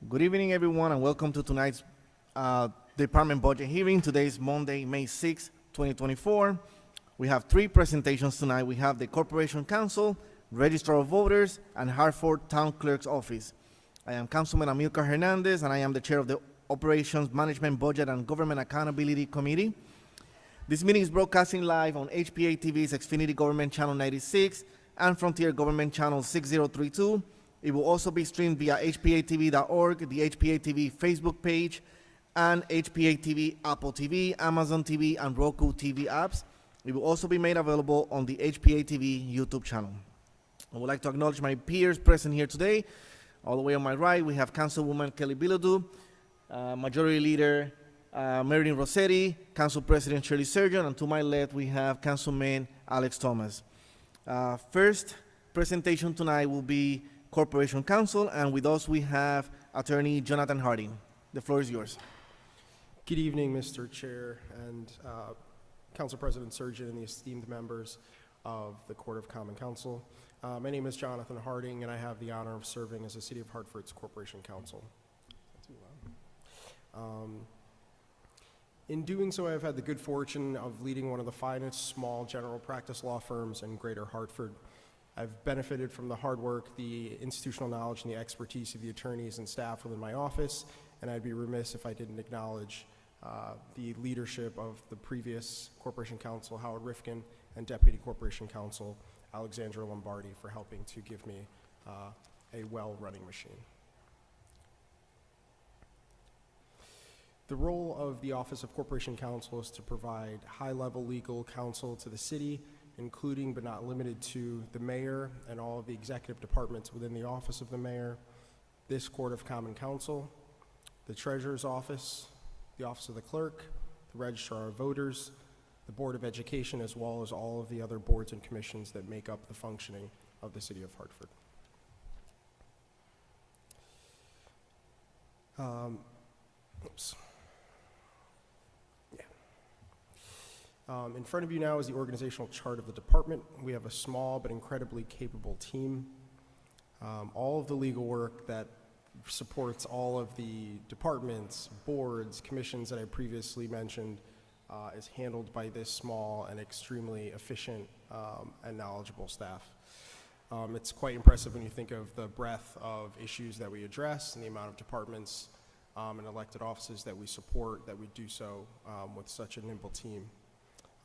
Good evening, everyone, and welcome to tonight's department budget hearing. Today is Monday, May 6, 2024. We have three presentations tonight. We have the Corporation Council, Register of Voters, and Hartford Town Clerk's Office. I am Councilman Amilcar Hernandez, and I am the chair of the Operations, Management, Budget, and Government Accountability Committee. This meeting is broadcasting live on HPA-TV's Xfinity Government Channel 96 and Frontier Government Channel 6032. It will also be streamed via hpa-tv.org, the HPA-TV Facebook page, and HPA-TV Apple TV, Amazon TV, and Roku TV apps. It will also be made available on the HPA-TV YouTube channel. I would like to acknowledge my peers present here today. All the way on my right, we have Councilwoman Kelly Bilodeau, Majority Leader Meredith Rossetti, Council President Shirley Surgeon, and to my left, we have Councilman Alex Thomas. First presentation tonight will be Corporation Council, and with us we have Attorney Jonathan Harding. The floor is yours. Good evening, Mr. Chair and Council President Surgeon and the esteemed members of the Court of Common Council. My name is Jonathan Harding, and I have the honor of serving as the City of Hartford's Corporation Council. In doing so, I've had the good fortune of leading one of the finest small general practice law firms in Greater Hartford. I've benefited from the hard work, the institutional knowledge, and the expertise of the attorneys and staff within my office, and I'd be remiss if I didn't acknowledge the leadership of the previous Corporation Counsel, Howard Rifkin, and Deputy Corporation Counsel, Alexandra Lombardi, for helping to give me a well-running machine. The role of the Office of Corporation Counsel is to provide high-level legal counsel to the city, including but not limited to the mayor and all of the executive departments within the office of the mayor, this Court of Common Council, the Treasurer's Office, the Office of the Clerk, the Registrar of Voters, the Board of Education, as well as all of the other boards and commissions that make up the functioning of the City of Hartford. In front of you now is the organizational chart of the department. We have a small but incredibly capable team. All of the legal work that supports all of the departments, boards, commissions that I previously mentioned is handled by this small and extremely efficient and knowledgeable staff. It's quite impressive when you think of the breadth of issues that we address and the amount of departments and elected offices that we support, that we do so with such a nimble team.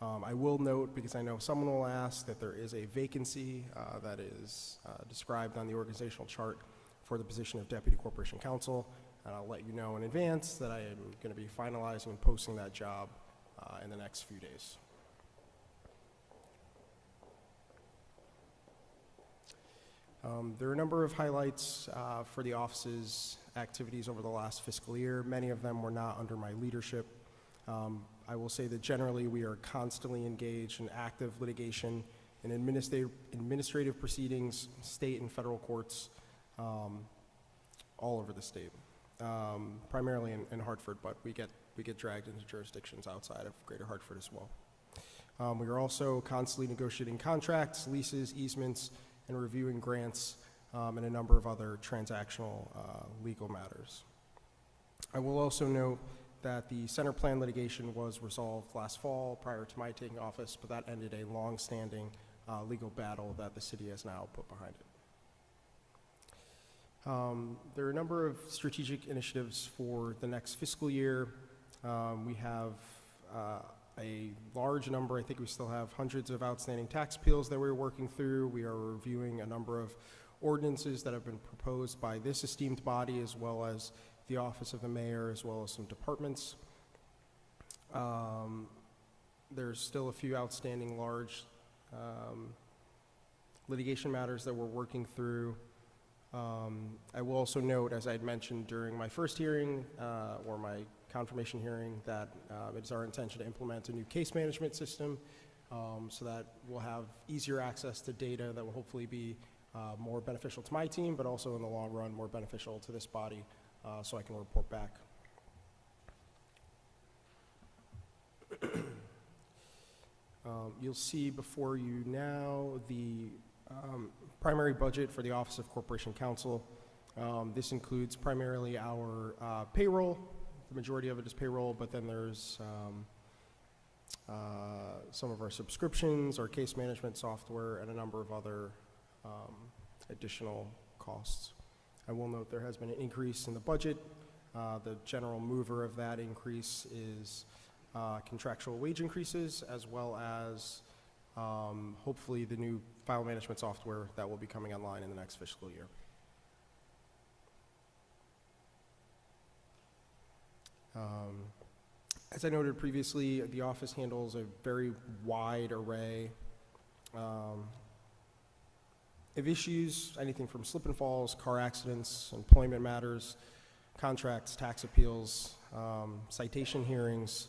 I will note, because I know someone will ask, that there is a vacancy that is described on the organizational chart for the position of Deputy Corporation Counsel, and I'll let you know in advance that I am going to be finalizing and posting that job in the next few days. There are a number of highlights for the office's activities over the last fiscal year. Many of them were not under my leadership. I will say that generally we are constantly engaged in active litigation and administrative proceedings, state and federal courts, all over the state, primarily in Hartford, but we get dragged into jurisdictions outside of Greater Hartford as well. We are also constantly negotiating contracts, leases, easements, and reviewing grants and a number of other transactional legal matters. I will also note that the center plan litigation was resolved last fall prior to my taking office, but that ended a long-standing legal battle that the city has now put behind it. There are a number of strategic initiatives for the next fiscal year. We have a large number, I think we still have hundreds of outstanding tax appeals that we're working through. We are reviewing a number of ordinances that have been proposed by this esteemed body, as well as the Office of the Mayor, as well as some departments. There's still a few outstanding large litigation matters that we're working through. I will also note, as I had mentioned during my first hearing, or my confirmation hearing, that it is our intention to implement a new case management system so that we'll have easier access to data that will hopefully be more beneficial to my team, but also in the long run more beneficial to this body, so I can report back. You'll see before you now the primary budget for the Office of Corporation Counsel. This includes primarily our payroll. The majority of it is payroll, but then there's some of our subscriptions, our case management software, and a number of other additional costs. I will note there has been an increase in the budget. The general mover of that increase is contractual wage increases, as well as hopefully the new file management software that will be coming online in the next fiscal year. As I noted previously, the office handles a very wide array of issues, anything from slip and falls, car accidents, employment matters, contracts, tax appeals, citation hearings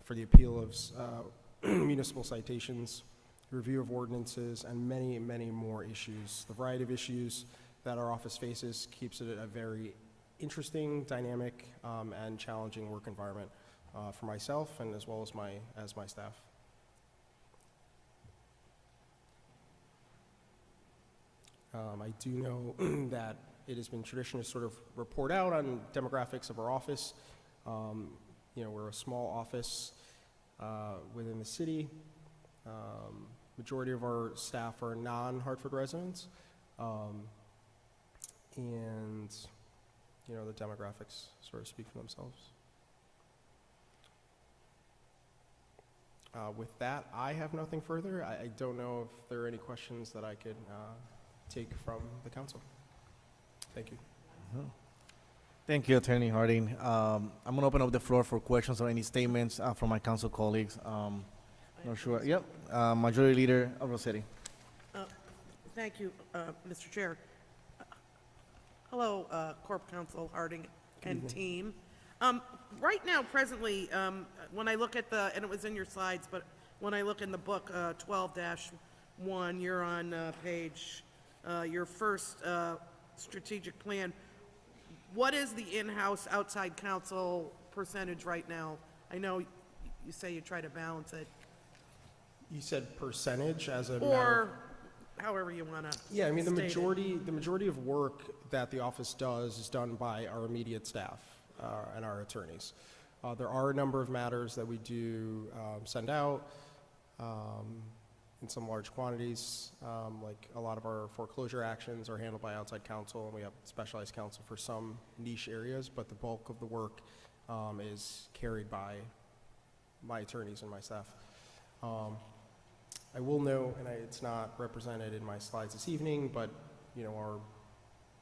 for the appeal of municipal citations, review of ordinances, and many, many more issues. The variety of issues that our office faces keeps it a very interesting, dynamic, and challenging work environment for myself and as well as my staff. I do know that it has been tradition to sort of report out on demographics of our office. We're a small office within the city. Majority of our staff are non-Hartford residents. And the demographics sort of speak for themselves. With that, I have nothing further. I don't know if there are any questions that I could take from the council. Thank you. Thank you, Attorney Harding. I'm going to open up the floor for questions or any statements from my council colleagues. Not sure. Yep. Majority Leader Rossetti. Thank you, Mr. Chair. Hello, Corp Counsel Harding and team. Right now, presently, when I look at and it was in your slides, but when I look in the book 12-1, you're on page, your first strategic plan. What is the in-house outside counsel percentage right now? I know you say you try to balance it. You said percentage as a Or however you want to. Yeah, I mean, the majority of work that the office does is done by our immediate staff and our attorneys. There are a number of matters that we do send out in some large quantities. Like a lot of our foreclosure actions are handled by outside counsel, and we have specialized counsel for some niche areas, but the bulk of the work is carried by my attorneys and my staff. I will note, and it's not represented in my slides this evening, but our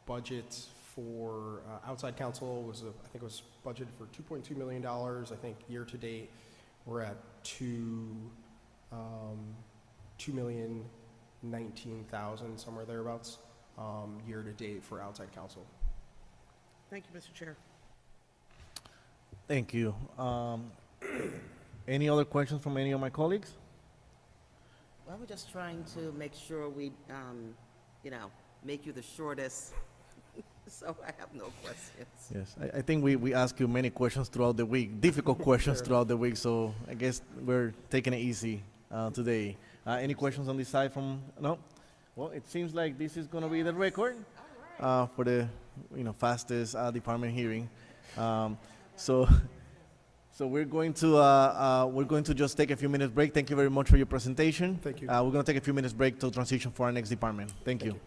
budget for outside counsel was, I think it was budgeted for $2.2 million. I think year to date, we're at $2,019,000, somewhere thereabouts, year to date for outside counsel. Thank you, Mr. Chair. Thank you. Any other questions from any of my colleagues? Well, we're just trying to make sure we, make you the shortest, so I have no questions. Yes, I think we ask you many questions throughout the week, difficult questions throughout the week, so I guess we're taking it easy today. Any questions on this side from, no? Well, it seems like this is going to be the record for the fastest department hearing. So we're going to just take a few minutes break. Thank you very much for your presentation. Thank you. We're going to take a few minutes break to transition for our next department. Thank you.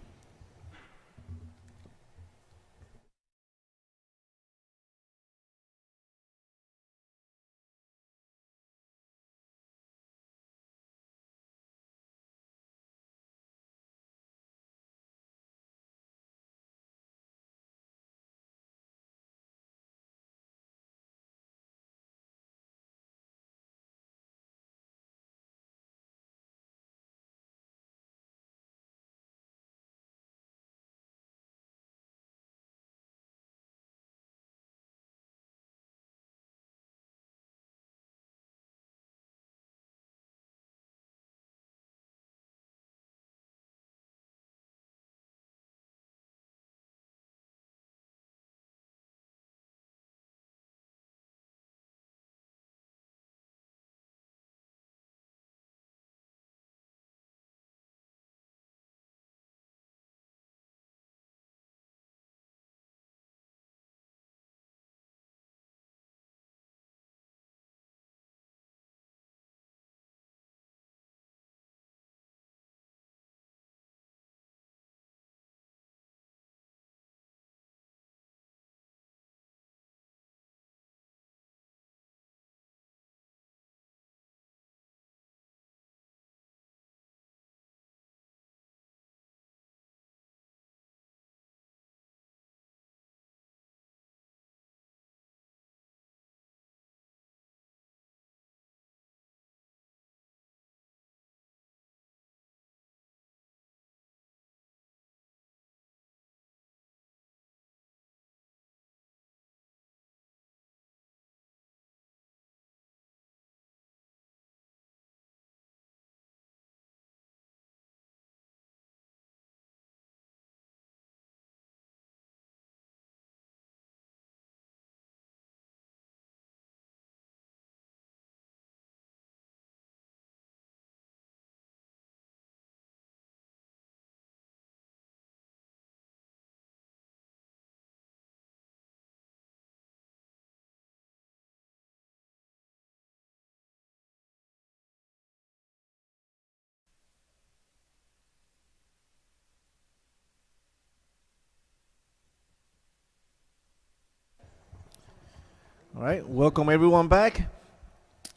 right, welcome everyone back.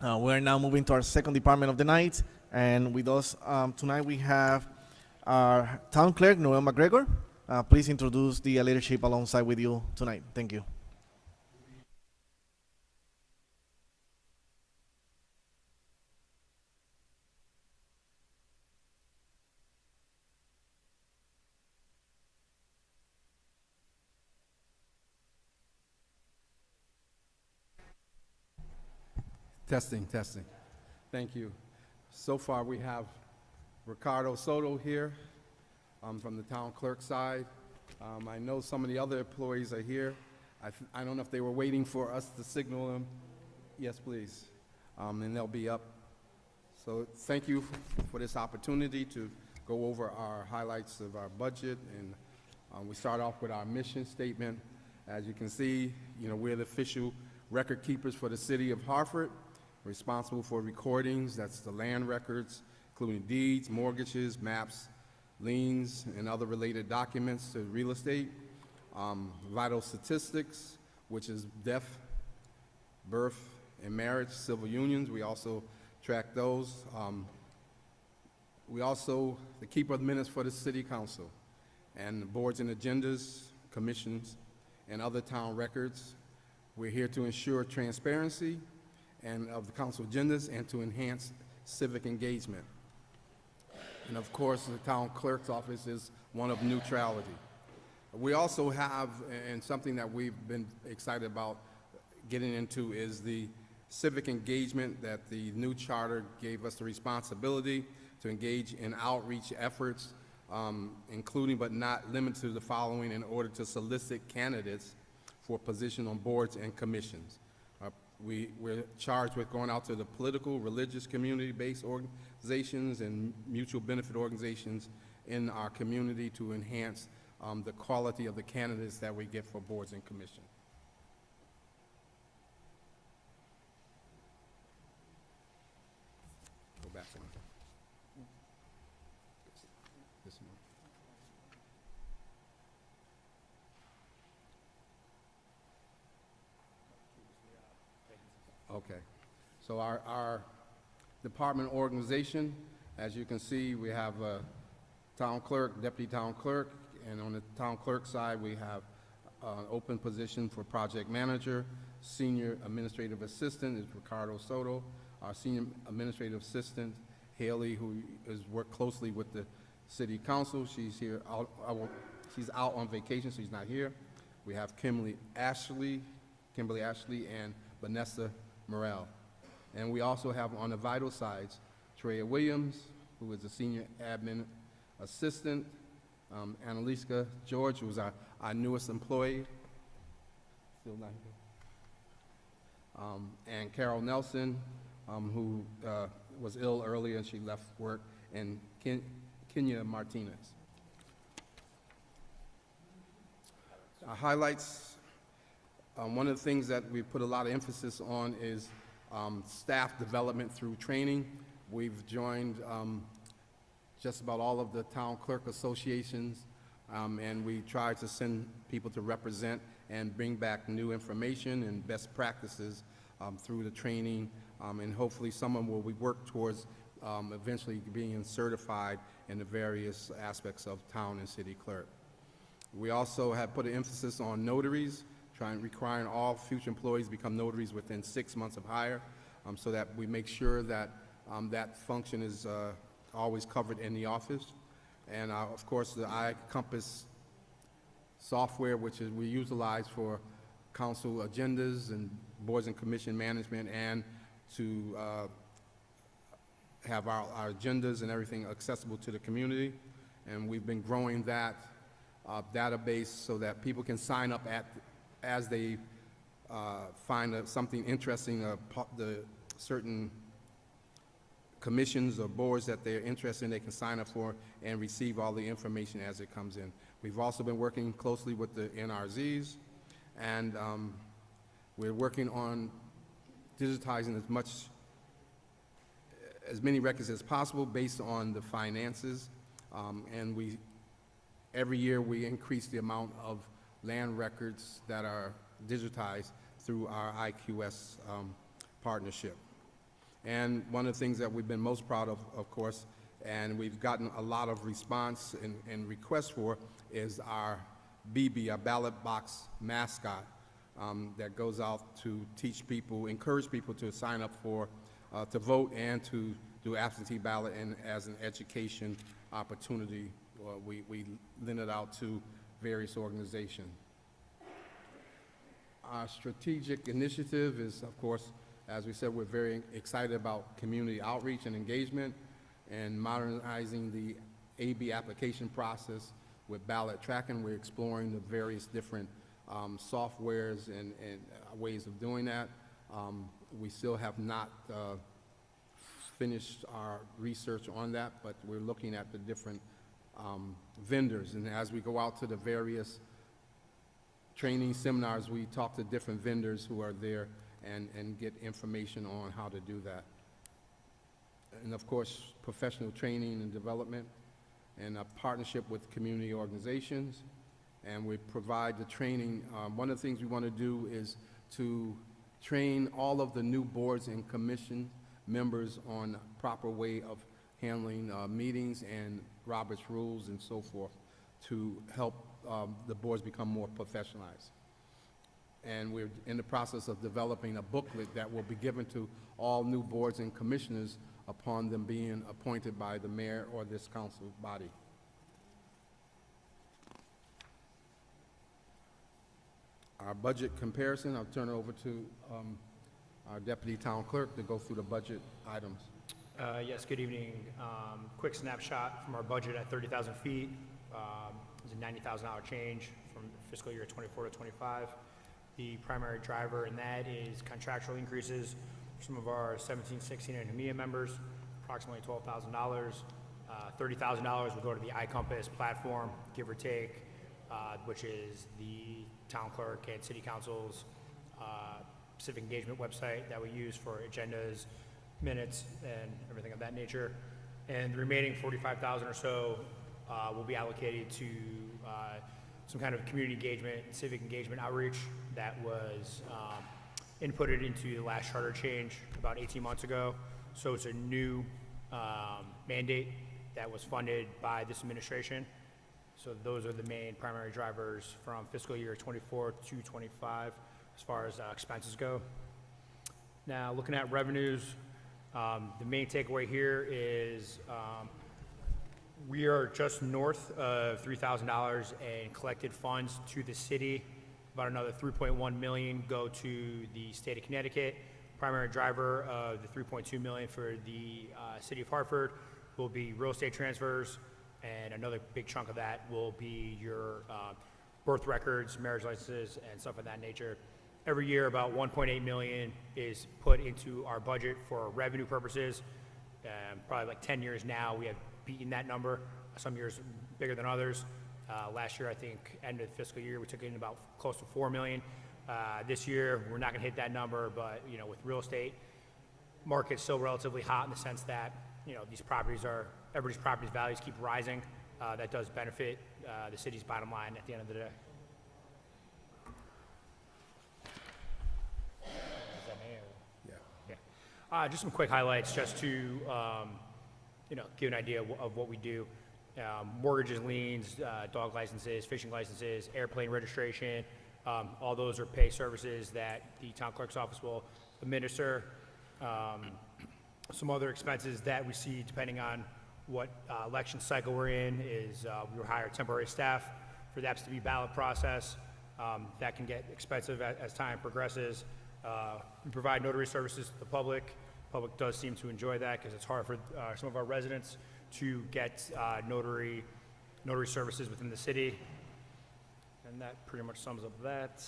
We're now moving to our second department of the night, and with us tonight we have our town clerk, Noel McGregor. Please introduce the leadership alongside with you tonight. Thank you. Testing, testing. Thank you. So far, we have Ricardo Soto here from the town clerk side. I know some of the other employees are here. I don't know if they were waiting for us to signal them. Yes, please. And they'll be up. So thank you for this opportunity to go over our highlights of our budget. And we start off with our mission statement. As you can see, we're the official record keepers for the city of Hartford, responsible for recordings, that's the land records, including deeds, mortgages, maps, liens, and other related documents to real estate. Vital statistics, which is death, birth, and marriage, civil unions. We also track those. We also, the keeper of minutes for the city council, and the boards and agendas, commissions, and other town records. We're here to ensure transparency and of the council agendas and to enhance civic engagement. And of course, the town clerk's office is one of neutrality. We also have, and something that we've been excited about getting into, is the civic engagement that the new charter gave us the responsibility to engage in outreach efforts, including but not limited to the following, in order to solicit candidates for position on boards and commissions. We're charged with going out to the political, religious, community-based organizations and mutual benefit organizations in our community to enhance the quality of the candidates that we get for boards and commissions. Go back one. This one. Okay, so our department organization, as you can see, we have a town clerk, deputy town clerk, and on the town clerk side, we have an open position for project manager. Senior administrative assistant is Ricardo Soto. Our senior administrative assistant, Haley, who has worked closely with the city council. She's here, she's out on vacation, so she's not here. We have Kimberly Ashley, and Vanessa Morel. And we also have on the vital sides, Treya Williams, who is a senior admin assistant, Annalisa George, who is our newest employee, still not here, and Carol Nelson, who was ill earlier and she left work, and Kenya Martinez. Highlights. One of the things that we put a lot of emphasis on is staff development through training. We've joined just about all of the town clerk associations, and we try to send people to represent and bring back new information and best practices through the training, and hopefully someone will work towards eventually being certified in the various aspects of town and city clerk. We also have put an emphasis on notaries, requiring all future employees become notaries within 6 months of hire, so that we make sure that that function is always covered in the office. And of course, the iCompass software, which is we utilize for council agendas and boards and commission management, and to have our agendas and everything accessible to the community. And we've been growing that database so that people can sign up as they find something interesting, the certain commissions or boards that they're interested in, they can sign up for and receive all the information as it comes in. We've also been working closely with the NRZs, and we're working on digitizing as many records as possible based on the finances, and every year we increase the amount of land records that are digitized through our IQS partnership. And one of the things that we've been most proud of course, and we've gotten a lot of response and requests for, is our BB, our ballot box mascot, that goes out to teach people, encourage people to sign up for, to vote and to do absentee ballot, and as an education opportunity, we lend it out to various organizations. Our strategic initiative is, of course, as we said, we're very excited about community outreach and engagement and modernizing the AB application process with ballot tracking. We're exploring the various different softwares and ways of doing that. We still have not finished our research on that, but we're looking at the different vendors. And as we go out to the various training seminars, we talk to different vendors who are there and get information on how to do that. And of course, professional training and development, and a partnership with community organizations. And we provide the training. One of the things we want to do is to train all of the new boards and commission members on proper way of handling meetings and Robert's rules and so forth, to help the boards become more professionalized. And we're in the process of developing a booklet that will be given to all new boards and commissioners upon them being appointed by the mayor or this council body. Our budget comparison, I'll turn it over to our deputy town clerk to go through the budget items. Yes, good evening. Quick snapshot from our budget at 30,000 feet. It's a $90,000 change from fiscal year 24 to 25. The primary driver in that is contractual increases for some of our 17, 16, and HMEA members, approximately $12,000. $30,000 will go to the iCompass platform, give or take, which is the town clerk and city council's civic engagement website that we use for agendas, minutes, and everything of that nature. And the remaining 45,000 or so will be allocated to some kind of community engagement, civic engagement outreach that was inputted into the last charter change about 18 months ago. So it's a new mandate that was funded by this administration. So those are the main primary drivers from fiscal year 24 to 25 as far as expenses go. Now, looking at revenues, the main takeaway here is we are just north of $3,000 in collected funds to the city. About another $3.1 million go to the state of Connecticut. Primary driver of the $3.2 million for the city of Hartford will be real estate transfers, and another big chunk of that will be your birth records, marriage licenses, and stuff of that nature. Every year, about $1.8 million is put into our budget for revenue purposes. Probably like 10 years now, we have beaten that number. Some years bigger than others. Last year, I think, end of the fiscal year, we took in about close to $4 million. This year, we're not going to hit that number, but you know, with real estate, market's still relatively hot in the sense that these properties are, everybody's properties values keep rising. That does benefit the city's bottom line at the end of the day. Yeah. Just some quick highlights, just to give an idea of what we do. Mortgages, liens, dog licenses, fishing licenses, airplane registration, all those are pay services that the town clerk's office will administer. Some other expenses that we see depending on what election cycle we're in is we will hire temporary staff for the absentee ballot process. That can get expensive as time progresses. We provide notary services to the public. The public does seem to enjoy that because it's hard for some of our residents to get notary services within the city. And that pretty much sums up that.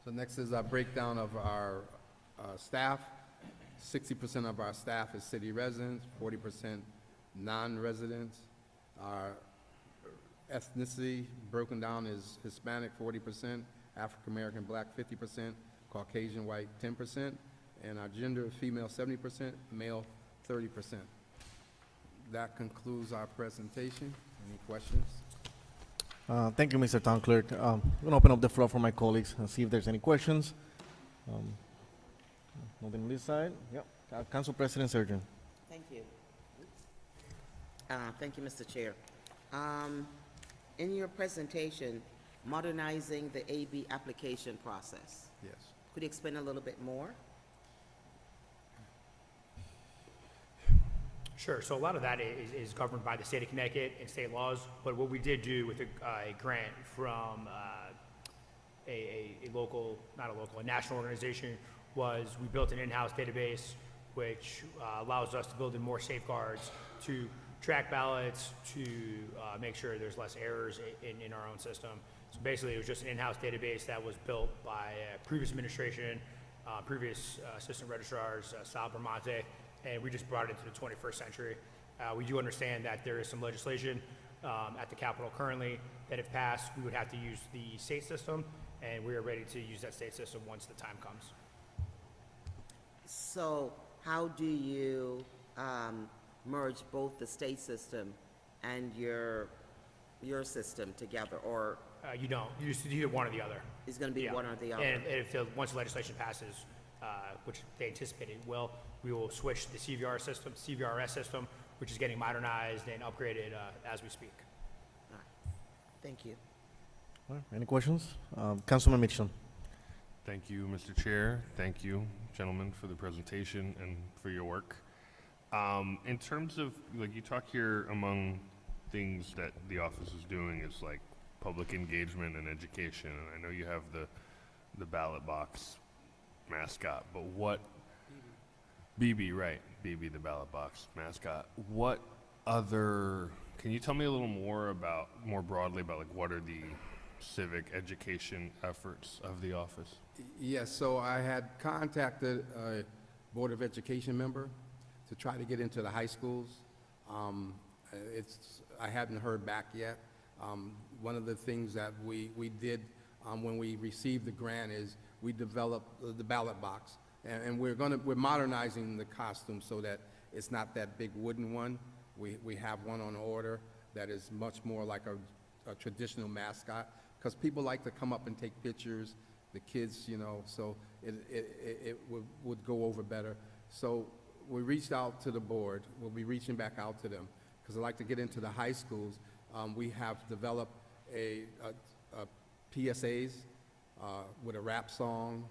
So next is our breakdown of our staff. 60% of our staff is city residents, 40% non-residents. Our ethnicity broken down is Hispanic 40%, African American Black 50%, Caucasian white 10%, and our gender female 70%, male 30%. That concludes our presentation. Any questions? Thank you, Mr. Town Clerk. I'm going to open up the floor for my colleagues and see if there's any questions. Nothing on this side. Yep. Council President Surgeon. Thank you. Thank you, Mr. Chair. In your presentation, modernizing the AB application process, Yes. could you explain a little bit more? Sure, so a lot of that is governed by the state of Connecticut and state laws, but what we did do with a grant from a local, not a local, a national organization, was we built an in-house database which allows us to build in more safeguards to track ballots, to make sure there's less errors in our own system. So basically, it was just an in-house database that was built by previous administration, previous assistant registrars, Sal Bramante, and we just brought it into the 21st century. We do understand that there is some legislation at the Capitol currently that if passed, we would have to use the state system, and we are ready to use that state system once the time comes. So how do you merge both the state system and your system together, or You don't. You just do one or the other. is going to be Yeah. one or the other? And if once the legislation passes, which they anticipate it will, we will switch the CVRS system, which is getting modernized and upgraded as we speak. All right. Thank you. All right, any questions? Councilman Mitchell. Thank you, Mr. Chair. Thank you, gentlemen, for the presentation and for your work. In terms of, like, you talk here among things that the office is doing is like public engagement and education. And I know you have the ballot box mascot, but what, BB, right, BB, the ballot box mascot. What other, can you tell me a little more broadly about like what are the civic education efforts of the office? Yes, so I had contacted a Board of Education member to try to get into the high schools. I hadn't heard back yet. One of the things that we did when we received the grant is we developed the ballot box. And we're modernizing the costume so that it's not that big wooden one. We have one on order that is much more like a traditional mascot, because people like to come up and take pictures, the kids, you know, so it would go over better. So we reached out to the board. We'll be reaching back out to them, because I'd like to get into the high schools. We have developed a PSAs with a rap song,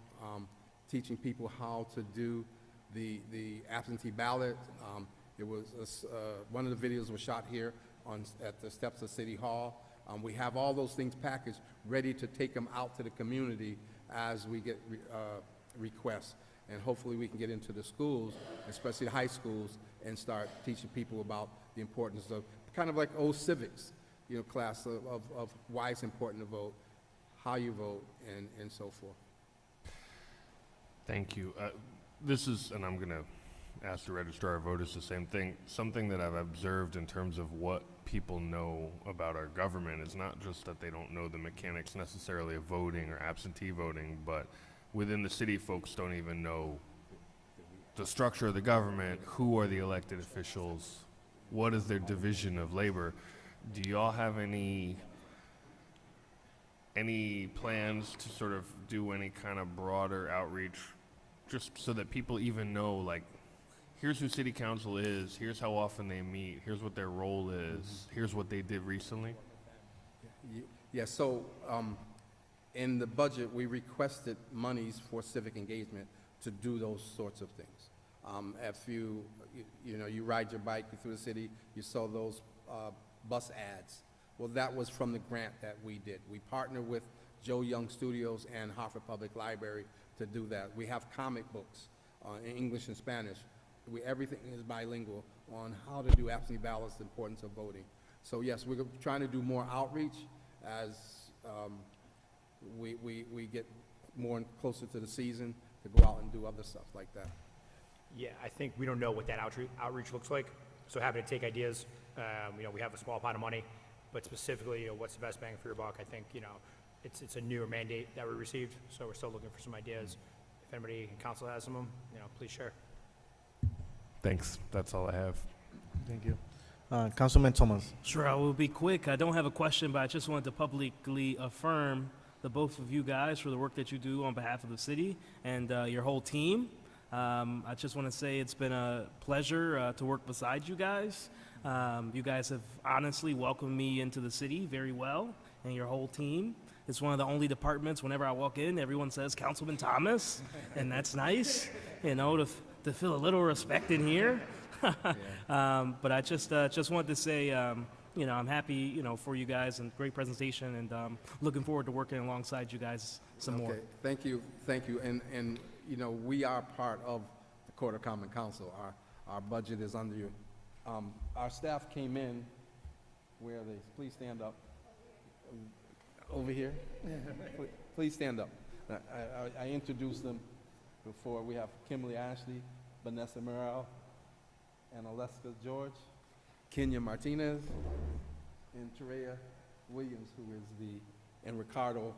teaching people how to do the absentee ballot. It was one of the videos was shot here at the steps of City Hall. We have all those things packaged, ready to take them out to the community as we get requests. And hopefully we can get into the schools, especially the high schools, and start teaching people about the importance of, kind of like old civics, you know, class of why it's important to vote, how you vote, and so forth. Thank you. This is, and I'm going to ask the registrar of voters the same thing, something that I've observed in terms of what people know about our government is not just that they don't know the mechanics necessarily of voting or absentee voting, but within the city, folks don't even know the structure of the government, who are the elected officials, what is their division of labor. Do y'all have any plans to sort of do any kind of broader outreach, just so that people even know, like, here's who city council is, here's how often they meet, here's what their role is, here's what they did recently? Yeah, so in the budget, we requested monies for civic engagement to do those sorts of things. If you ride your bike through the city, you saw those bus ads. Well, that was from the grant that we did. We partnered with Joe Young Studios and Hartford Public Library to do that. We have comic books in English and Spanish. Everything is bilingual on how to do absentee ballots, the importance of voting. So yes, we're trying to do more outreach as we get more and closer to the season to go out and do other stuff like that. Yeah, I think we don't know what that outreach looks like, so happy to take ideas. We have a small pot of money, but specifically, what's the best bang for your buck? I think, it's a newer mandate that we received, so we're still looking for some ideas. If anybody in council has some of them, please share. Thanks. That's all I have. Thank you. Councilman Thomas. Sure, I will be quick. I don't have a question, but I just wanted to publicly affirm the both of you guys for the work that you do on behalf of the city and your whole team. I just want to say it's been a pleasure to work beside you guys. You guys have honestly welcomed me into the city very well, and your whole team. It's one of the only departments, whenever I walk in, everyone says Councilman Thomas, and that's nice, to feel a little respect in here. But I just wanted to say, I'm happy, for you guys, and great presentation, and looking forward to working alongside you guys some more. Okay, thank you, and, we are part of the Court of Common Council. Our budget is under you. Our staff came in, where are they? Please stand up. Over here? Please stand up. I introduced them before. We have Kimberly Ashley, Vanessa Morel, and Aleska George, Kenya Martinez, and Terea Williams, who is and Ricardo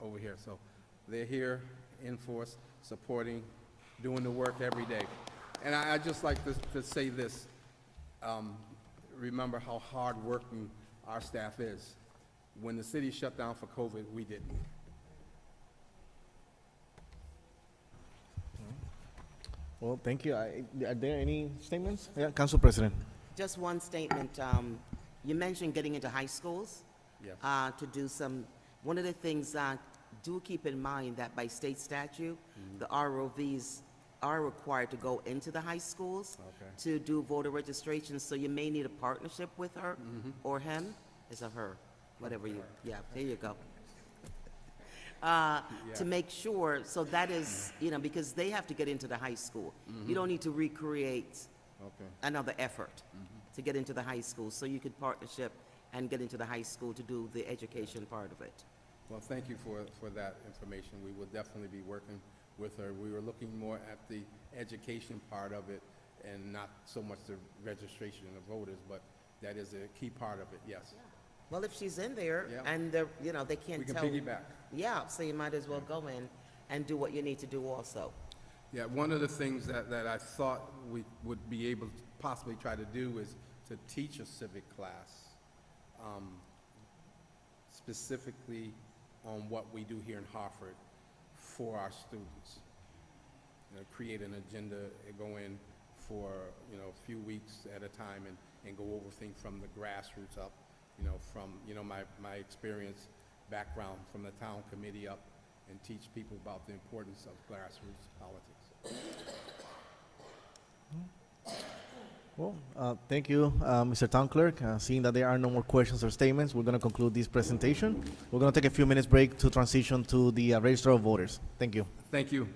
over here. So they're here in force, supporting, doing the work every day. And I just like to say this, remember how hard-working our staff is. When the city shut down for COVID, we didn't. Well, thank you. Are there any statements? Yeah, Council President. Just one statement. You mentioned getting into high schools. Yeah. To do one of the things, do keep in mind that by state statute, the ROVs are required to go into the high schools to do voter registration, so you may need a partnership with her or him. Is a her, whatever you, there you go. To make sure, so that is, because they have to get into the high school. You don't need to recreate another effort to get into the high school, so you could partnership and get into the high school to do the education part of it. Well, thank you for that information. We will definitely be working with her. We were looking more at the education part of it and not so much the registration of voters, but that is a key part of it, yes. Well, if she's in there Yeah. and they're, they can't We can tell. piggyback. Yeah, so you might as well go in and do what you need to do also. Yeah, one of the things that I thought we would be able to possibly try to do is to teach a civic class, specifically on what we do here in Hartford for our students. Create an agenda, go in for, a few weeks at a time and go over things from the grassroots up, from, my experience, background from the town committee up, and teach people about the importance of grassroots politics. Well, thank you, Mr. Town Clerk. Seeing that there are no more questions or statements, we're going to conclude this presentation. We're going to take a few minutes break to transition to the register of voters. Thank you. Thank you.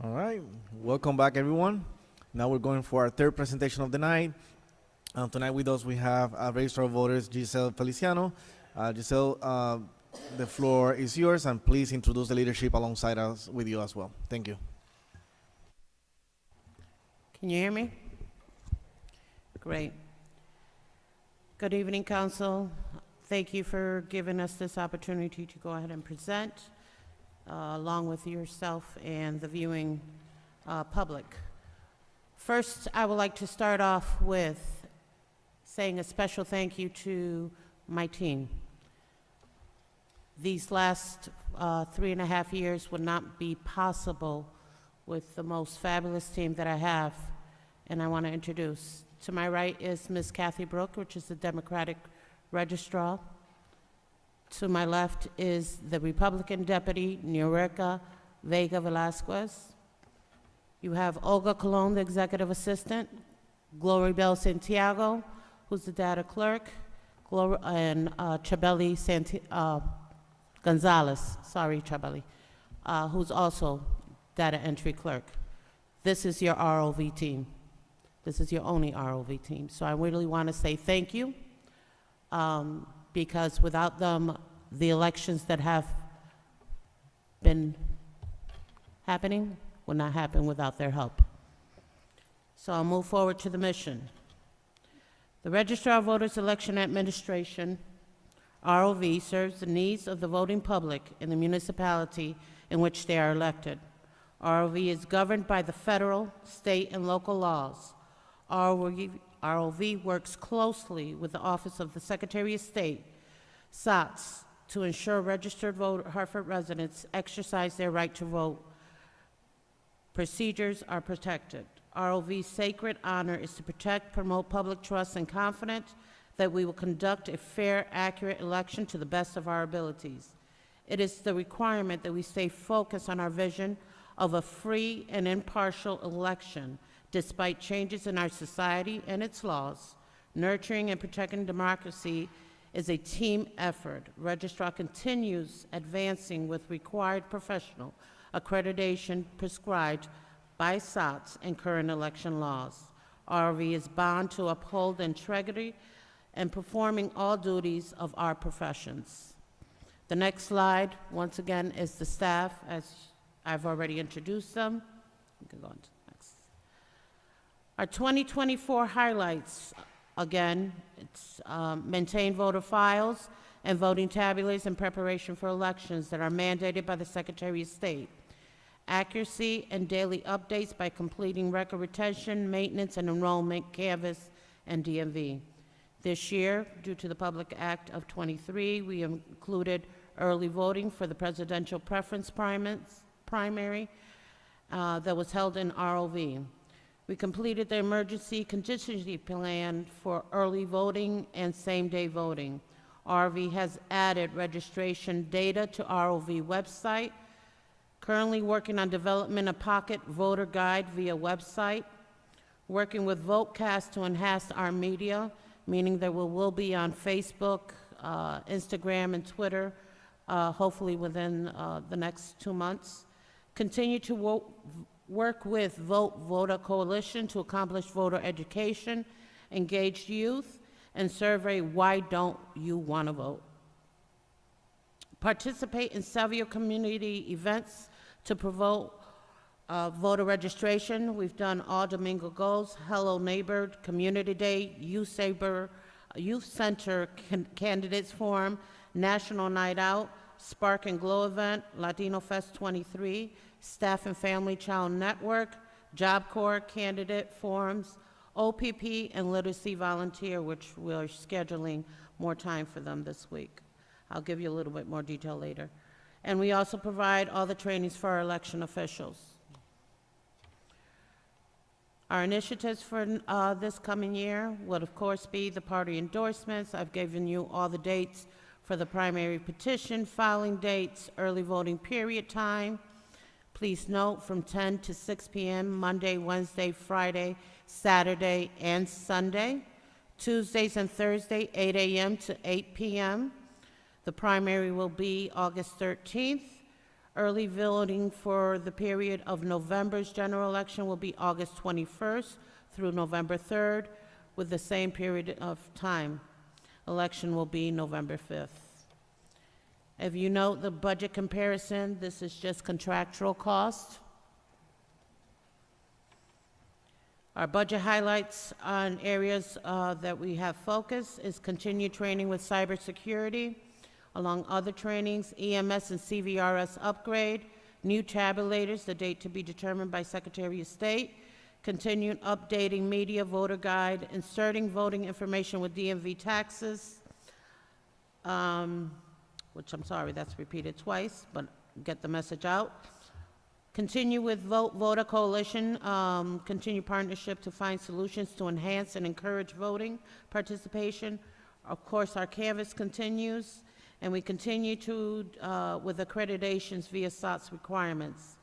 All right, welcome back, everyone. Now we're going for our third presentation of the night. Tonight with us we have Registrar of Voters Giselle Feliciano. Giselle, the floor is yours, and please introduce the leadership alongside us with you as well. Thank you. Can you hear me? Great. Good evening, Council. Thank you for giving us this opportunity to go ahead and present, along with yourself and the viewing public. First, I would like to start off with saying a special thank you to my team. These last 3.5 years would not be possible with the most fabulous team that I have, and I want to introduce. To my right is Ms. Kathy Brooke, which is the Democratic Registrar. To my left is the Republican Deputy, Nureka Vega Velasquez. You have Olga Colon, the Executive Assistant, Glory Bell Santiago, who's the Data Clerk, and Chabeli Gonzalez, sorry, Chabeli, who's also Data Entry Clerk. This is your ROV team. This is your only ROV team. So I really want to say thank you, because without them, the elections that have been happening would not happen without their help. So I'll move forward to the mission. The Registrar of Voters Election Administration, ROV, serves the needs of the voting public in the municipality in which they are elected. ROV is governed by the federal, state, and local laws. ROV works closely with the Office of the Secretary of State, SOTS, to ensure registered Hartford residents exercise their right to vote. Procedures are protected. ROV's sacred honor is to protect, promote public trust, and confidence that we will conduct a fair, accurate election to the best of our abilities. It is the requirement that we stay focused on our vision of a free and impartial election, despite changes in our society and its laws. Nurturing and protecting democracy is a team effort. Registrar continues advancing with required professional accreditation prescribed by SOTS and current election laws. RV is bound to uphold integrity and performing all duties of our professions. The next slide, once again, is the staff, as I've already introduced them. We can go on to the next. Our 2024 highlights, again, it's maintain voter files and voting tabulars in preparation for elections that are mandated by the Secretary of State. Accuracy and daily updates by completing record retention, maintenance, and enrollment, canvas, and DMV. This year, due to the Public Act of 23, we included early voting for the presidential preference primary that was held in ROV. We completed the emergency contingency plan for early voting and same-day voting. RV has added registration data to ROV website, currently working on development of pocket voter guide via website, working with VoteCast to enhance our media, meaning that we will be on Facebook, Instagram, and Twitter, hopefully within the next 2 months. Continue to work with Voter Coalition to accomplish voter education, engage youth, and survey why don't you want to vote. Participate in several community events to promote voter registration. We've done All Domingo Goes, Hello Neighbor, Community Day, Youth Center Candidates Forum, National Night Out, Spark and Glow event, Latino Fest 23, Staff and Family Child Network, Job Corps Candidate Forums, OPP, and Literacy Volunteer, which we're scheduling more time for them this week. I'll give you a little bit more detail later. And we also provide all the trainings for our election officials. Our initiatives for this coming year would, of course, be the party endorsements. I've given you all the dates for the primary petition, filing dates, early voting period time. Please note, from 10 to 6 p.m., Monday, Wednesday, Friday, Saturday, and Sunday. Tuesdays and Thursday, 8 a.m. to 8 p.m. The primary will be August 13th. Early voting for the period of November's general election will be August 21st through November 3rd, with the same period of time. Election will be November 5th. If you note the budget comparison, this is just contractual cost. Our budget highlights on areas that we have focus is continued training with cybersecurity, along other trainings, EMS and CVRS upgrade, new tabulators, the date to be determined by Secretary of State, continued updating media voter guide, inserting voting information with DMV taxes, which I'm sorry, that's repeated twice, but get the message out. Continue with Voter Coalition, continue partnership to find solutions to enhance and encourage voting participation. Of course, our canvas continues, and we continue to, with accreditations via SOTS requirements.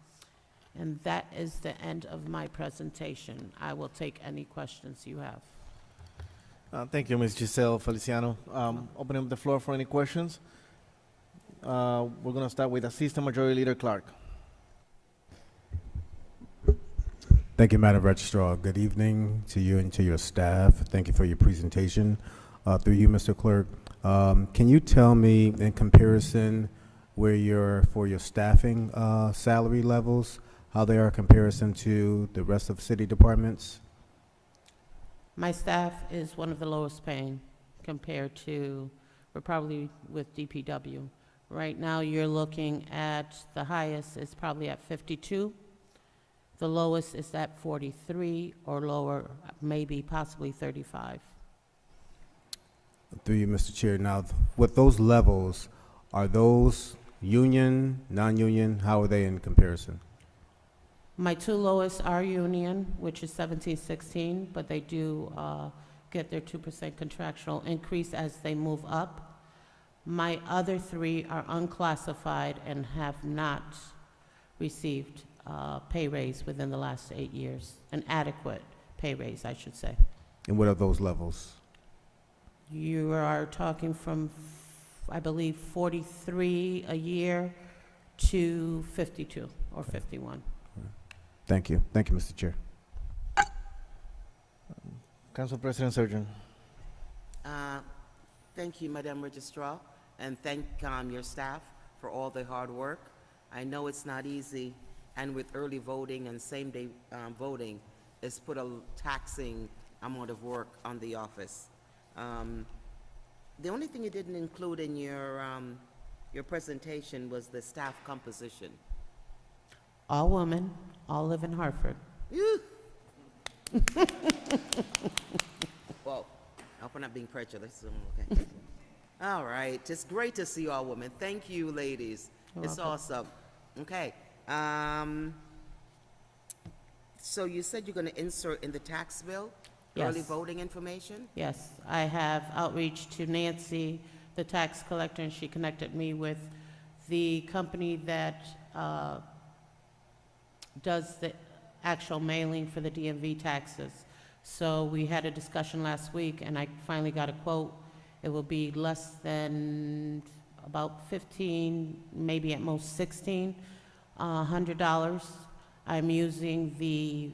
And that is the end of my presentation. I will take any questions you have. Thank you, Ms. Giselle Feliciano. Opening up the floor for any questions. We're going to start with Assistant Majority Leader Clark. Thank you, Madam Registrar. Good evening to you and to your staff. Thank you for your presentation. Through you, Mr. Clerk, can you tell me in comparison where for your staffing salary levels, how they are in comparison to the rest of city departments? My staff is one of the lowest paying compared to, we're probably with DPW. Right now, you're looking at, the highest is probably at 52. The lowest is at 43 or lower, maybe possibly 35. Through you, Mr. Chair. Now, with those levels, are those union, non-union? How are they in comparison? My two lowest are union, which is 1716, but they do get their 2% contractual increase as they move up. My other three are unclassified and have not received pay raise within the last 8 years, an adequate pay raise, I should say. And what are those levels? You are talking from, I believe, 43 a year to 52 or 51. Thank you. Thank you, Mr. Chair. Council President Surgeon. Thank you, Madam Registrar, and thank your staff for all the hard work. I know it's not easy, and with early voting and same-day voting, it's put a taxing amount of work on the office. The only thing you didn't include in your presentation was the staff composition. All women, all live in Hartford. Whoa, I hope I'm not being prejudiced. Okay. All right, it's great to see all women. Thank you, ladies. You're It's welcome. awesome. Okay. So you said you're going to insert in the tax bill early Yes. voting information? Yes, I have outreach to Nancy, the tax collector, and she connected me with the company that does the actual mailing for the DMV taxes. So we had a discussion last week, and I finally got a quote. It will be less than about 15, maybe at most 16, $100. I'm using the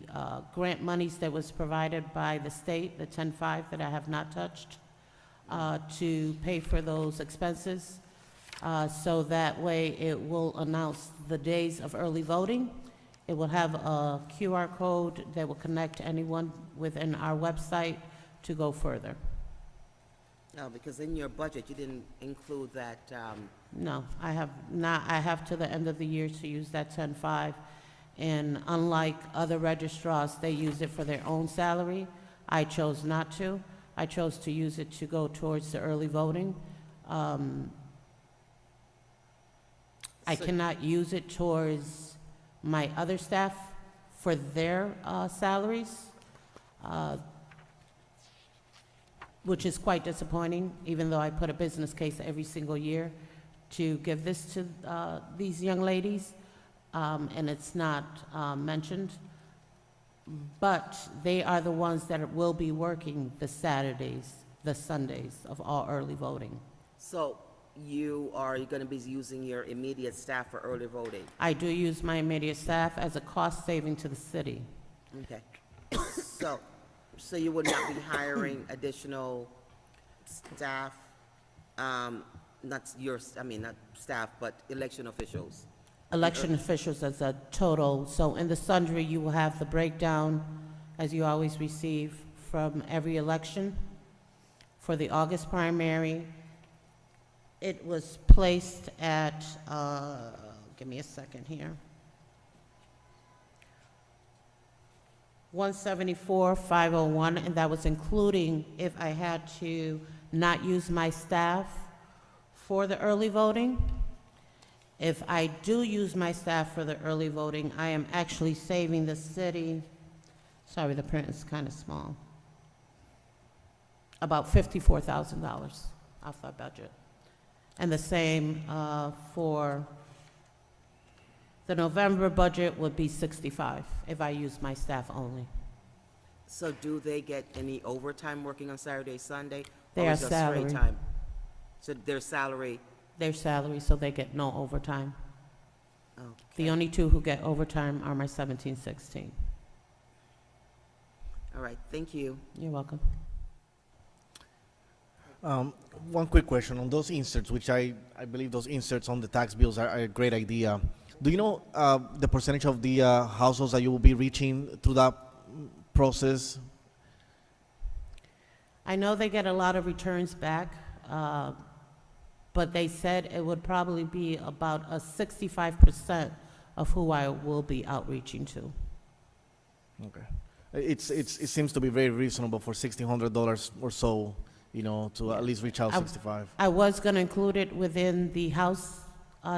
grant monies that was provided by the state, the 10.5 that I have not touched, to pay for those expenses. So that way it will announce the days of early voting. It will have a QR code that will connect anyone within our website to go further. No, because in your budget, you didn't include that, No, I have not. I have to the end of the year to use that 10.5. And unlike other registrars, they use it for their own salary. I chose not to. I chose to use it to go towards the early voting. I So- cannot use it towards my other staff for their salaries, which is quite disappointing, even though I put a business case every single year to give this to these young ladies, and it's not mentioned. But they are the ones that will be working the Saturdays, the Sundays of all early voting. so you are going to be using your immediate staff for early voting? I do use my immediate staff as a cost saving to the city. Okay. So you would not be hiring additional staff, not staff, but election officials? Election officials as a total, so in the sundry, you will have the breakdown, as you always receive, from every election. For the August primary, it was placed at, give me a second here, 174,501, and that was including if I had to not use my staff for the early voting. If I do use my staff for the early voting, I am actually saving the city, sorry, the print is kind of small, about $54,000 off our budget. And the same for the November budget would be 65 if I use my staff only. So do they get any overtime working on Saturday, Sunday? They or are is it straight salary. time? So their salary, Their salary, so they get no overtime. The okay. only two who get overtime are my 17, 16. All right, thank you. You're welcome. One quick question on those inserts, which I believe those inserts on the tax bills are a great idea. Do you know the percentage of the households that you will be reaching through that process? I know they get a lot of returns back, but they said it would probably be about a 65% of who I will be outreaching to. Okay. It seems to be very reasonable for $1,600 or so, you know, to at least reach out I- 65. I was going to include it within the House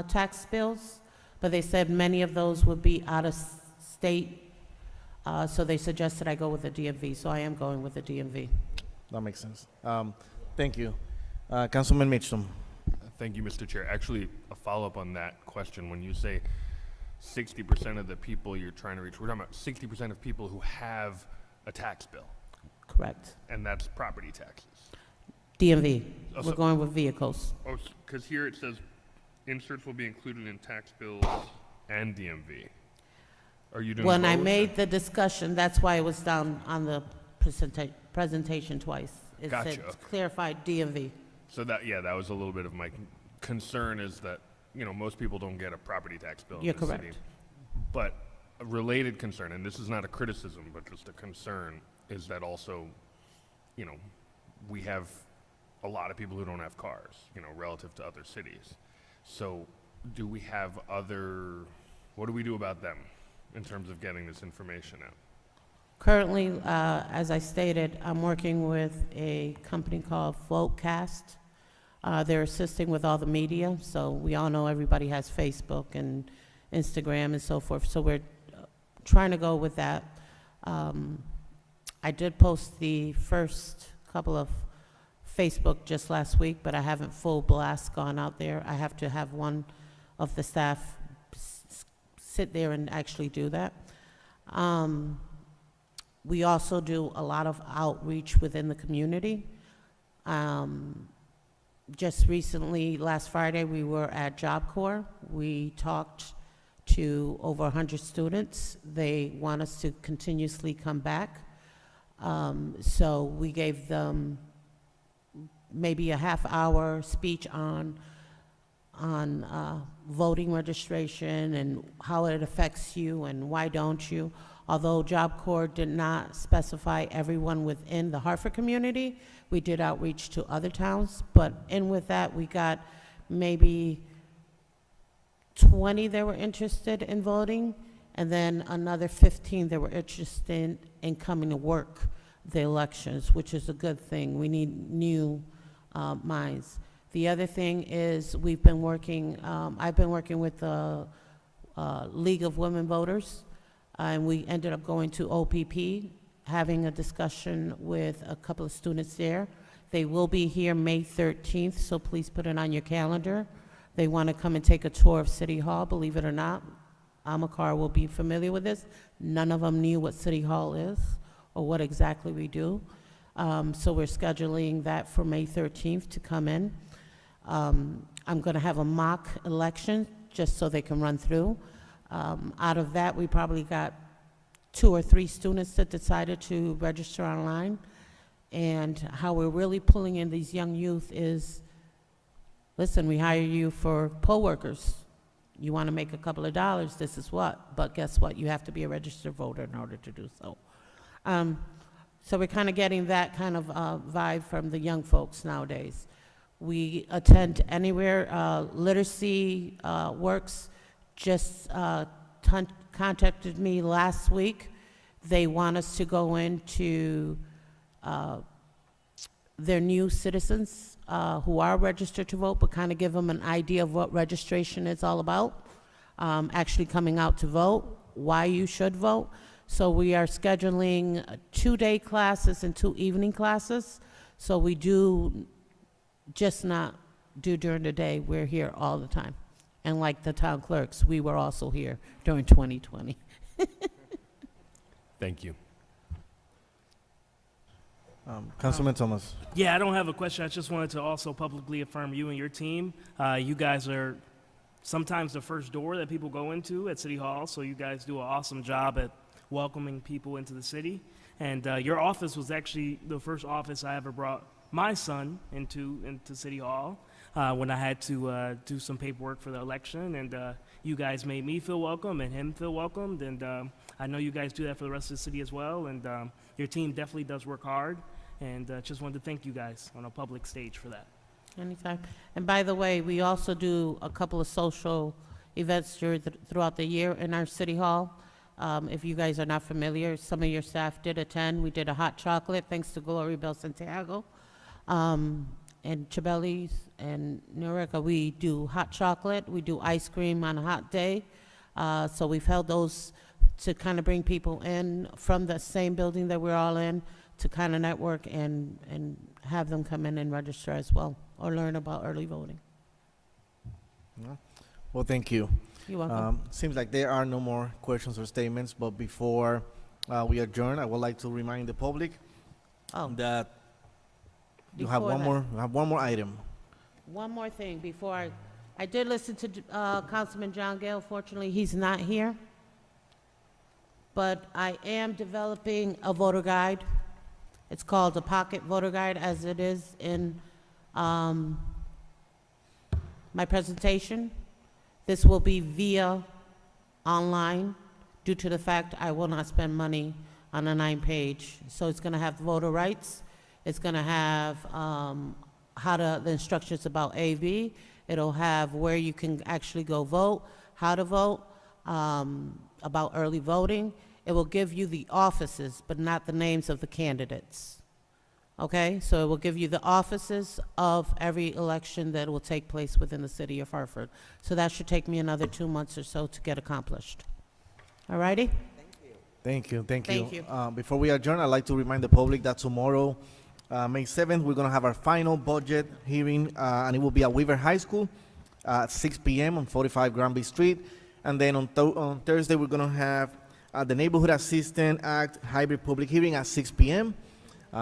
tax bills, but they said many of those would be out of state, so they suggested I go with the DMV, so I am going with the DMV. That makes sense. Thank you. Councilman Mitchum. Thank you, Mr. Chair. Actually, a follow-up on that question. When you say 60% of the people you're trying to reach, we're talking about 60% of people who have a tax bill, Correct. and that's property taxes. DMV. Oh, We're so- going with vehicles. Oh, because here it says inserts will be included in tax bills and DMV. Are you doing When I both, or- made the discussion, that's why it was down on the presentation twice. It said Gotcha. clarified DMV. So that, yeah, that was a little bit of my concern, is that, you know, most people don't get a property tax bill in You're the city. correct. But a related concern, and this is not a criticism, but just a concern, is that also, you know, we have a lot of people who don't have cars, you know, relative to other cities. So do we have what do we do about them in terms of getting this information out? Currently, as I stated, I'm working with a company called Votecast. They're assisting with all the media, so we all know everybody has Facebook and Instagram and so forth, so we're trying to go with that. I did post the first couple of Facebook just last week, but I haven't full blast gone out there. I have to have one of the staff sit there and actually do that. We also do a lot of outreach within the community. Just recently, last Friday, we were at Job Corps. We talked to over 100 students. They want us to continuously come back. So we gave them maybe a half-hour speech on voting registration and how it affects you and why don't you. Although Job Corps did not specify everyone within the Hartford community, we did outreach to other towns, but in with that, we got maybe 20 that were interested in voting, and then another 15 that were interested in coming to work the elections, which is a good thing. We need new minds. The other thing is we've been working, I've been working with the League of Women Voters, and we ended up going to OPP, having a discussion with a couple of students there. They will be here May 13th, so please put it on your calendar. They want to come and take a tour of City Hall, believe it or not. Amakar will be familiar with this. None of them knew what City Hall is or what exactly we do. So we're scheduling that for May 13th to come in. I'm going to have a mock election, just so they can run through. Out of that, we probably got 2 or 3 students that decided to register online. And how we're really pulling in these young youth is, listen, we hire you for poll workers. You want to make a couple of dollars, this is what. But guess what? You have to be a registered voter in order to do so. So we're kind of getting that kind of vibe from the young folks nowadays. We attend anywhere. Literacy Works just contacted me last week. They want us to go into their new citizens who are registered to vote, but kind of give them an idea of what registration is all about, actually coming out to vote, why you should vote. So we are scheduling 2-day classes and 2 evening classes. So we do just not do during the day, we're here all the time. And like the town clerks, we were also here during 2020. Thank you. Councilman Thomas. Yeah, I don't have a question. I just wanted to also publicly affirm you and your team. You guys are sometimes the first door that people go into at City Hall, so you guys do an awesome job at welcoming people into the city. And your office was actually the first office I ever brought my son into City Hall when I had to do some paperwork for the election. And you guys made me feel welcome and him feel welcomed. And I know you guys do that for the rest of the city as well. And your team definitely does work hard. And just wanted to thank you guys on a public stage for that. Anytime. And by the way, we also do a couple of social events throughout the year in our City Hall. If you guys are not familiar, some of your staff did attend. We did a hot chocolate, thanks to Glory Bell Santiago. And Chabeli's and Norica, we do hot chocolate. We do ice cream on a hot day. So we've held those to kind of bring people in from the same building that we're all in to kind of network and have them come in and register as well or learn about early voting. Well, thank you. You're welcome. Seems like there are no more questions or statements, but before we adjourn, I would like to remind the public that you have Before one more item. One more thing before I did listen to Councilman John Gale. Fortunately, he's not here. But I am developing a voter guide. It's called a pocket voter guide, as it is in my presentation. This will be via online due to the fact I will not spend money on a 9-page. So it's going to have voter rights. It's going to have the instructions about AV. It'll have where you can actually go vote, how to vote, about early voting. It will give you the offices, but not the names of the candidates. Okay? So it will give you the offices of every election that will take place within the city of Hartford. So that should take me another 2 months or so to get accomplished. All righty? Thank you. Thank you. Before we adjourn, I'd like to remind the public that tomorrow, May 7th, we're going to have our final budget hearing, and it will be at Weaver High School at 6 p.m. on 45 Granby Street. And then on Thursday, we're going to have the Neighborhood Assistant Act hybrid public hearing at 6 p.m.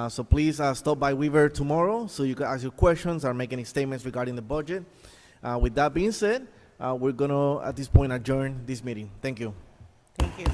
So please stop by Weaver tomorrow so you can ask your questions or make any statements regarding the budget. With that being said, we're going to, at this point, adjourn this meeting. Thank you. Thank you.